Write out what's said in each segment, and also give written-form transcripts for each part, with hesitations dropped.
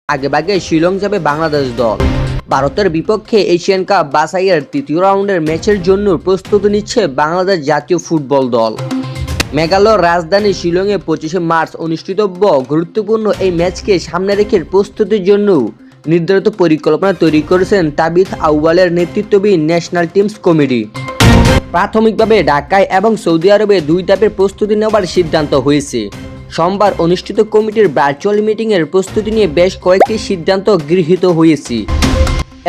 আগেভাগে শিলং যাবে বাংলাদেশ দল। ভারতের বিপক্ষে এশিয়ান কাপ বাছাইয়ের তৃতীয় রাউন্ডের ম্যাচের জন্য প্রস্তুতি নিচ্ছে বাংলাদেশ জাতীয় ফুটবল দল। মেঘালয়ের রাজধানী শিলংয়ে 25শে মার্চ অনুষ্ঠিতব্য গুরুত্বপূর্ণ এই ম্যাচকে সামনে রেখে প্রস্তুতির জন্য নির্ধারিত পরিকল্পনা তৈরি করেছেন তাবিথ আউয়ালের নেতৃত্বাধীন ন্যাশনাল টিমস কমিটি। প্রাথমিকভাবে ঢাকায় এবং সৌদি আরবে 2 ধাপের প্রস্তুতি নেওয়ার সিদ্ধান্ত হয়েছে। সোমবার অনুষ্ঠিত কমিটির ভার্চুয়াল মিটিংয়ের প্রস্তুতি নিয়ে বেশ কয়েকটি সিদ্ধান্ত গৃহীত হয়েছে।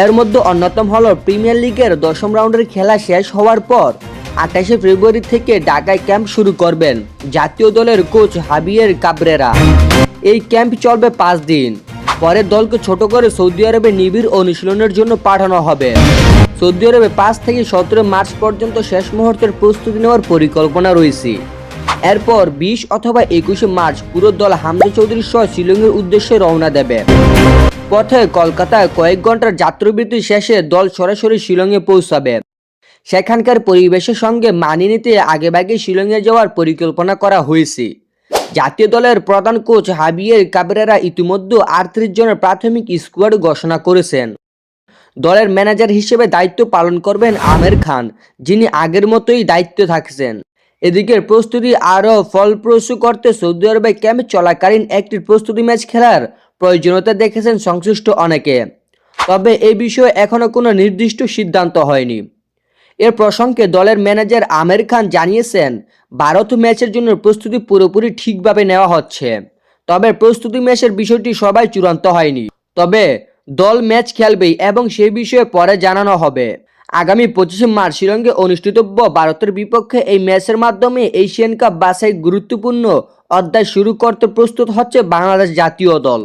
এর মধ্যে অন্যতম হল প্রিমিয়ার লিগের 10ম রাউন্ডের খেলা শেষ হওয়ার পর 28শে ফেব্রুয়ারি থেকে ঢাকায় ক্যাম্প শুরু করবেন জাতীয় দলের কোচ হাবিয়ের কাবরেরা। এই ক্যাম্প চলবে 5 দিন। পরে দলকে ছোট করে সৌদি আরবে নিবিড় অনুশীলনের জন্য পাঠানো হবে। সৌদি আরবে 5 থেকে 17 মার্চ পর্যন্ত শেষ মুহূর্তের প্রস্তুতি নেওয়ার পরিকল্পনা রয়েছে। এরপর 20 অথবা 21শে মার্চ পুরো দল হামজা চৌধুরী সহ শিলংয়ের উদ্দেশ্যে রওনা দেবে। পথে কলকাতায় কয়েক ঘন্টার যাত্রাবিরতি শেষে দল সরাসরি শিলংয়ে পৌঁছাবে। সেখানকার পরিবেশের সঙ্গে মানিয়ে নিতে আগেভাগে শিলংয়ে যাওয়ার পরিকল্পনা করা হয়েছে। জাতীয় দলের প্রধান কোচ হাবিয়ের কাবরেরা ইতিমধ্যে 38 জনের প্রাথমিক স্কোয়াড ঘোষণা করেছেন। দলের ম্যানেজার হিসেবে দায়িত্ব পালন করবেন আমির খান, যিনি আগের মতোই দায়িত্বে থাকছেন। এদিকে প্রস্তুতি আরও ফলপ্রসূ করতে সৌদি আরবে ক্যাম্প চলাকালীন একটি প্রস্তুতি ম্যাচ খেলার প্রয়োজনীয়তা দেখেছেন সংশ্লিষ্ট অনেকে। তবে এই বিষয়ে এখনও কোনো নির্দিষ্ট সিদ্ধান্ত হয়নি। এর প্রসঙ্গে দলের ম্যানেজার আমির খান জানিয়েছেন, ভারত ম্যাচের জন্য প্রস্তুতি পুরোপুরি ঠিকভাবে নেওয়া হচ্ছে। তবে প্রস্তুতি ম্যাচের বিষয়টি সবাই চূড়ান্ত হয়নি। তবে দল ম্যাচ খেলবেই এবং সেই বিষয়ে পরে জানানো হবে। আগামী 25শে মার্চ শিলংয়ে অনুষ্ঠিতব্য ভারতের বিপক্ষে এই ম্যাচের মাধ্যমে এশিয়ান কাপ বাছাই গুরুত্বপূর্ণ অধ্যায় শুরু করতে প্রস্তুত হচ্ছে বাংলাদেশ জাতীয় দল।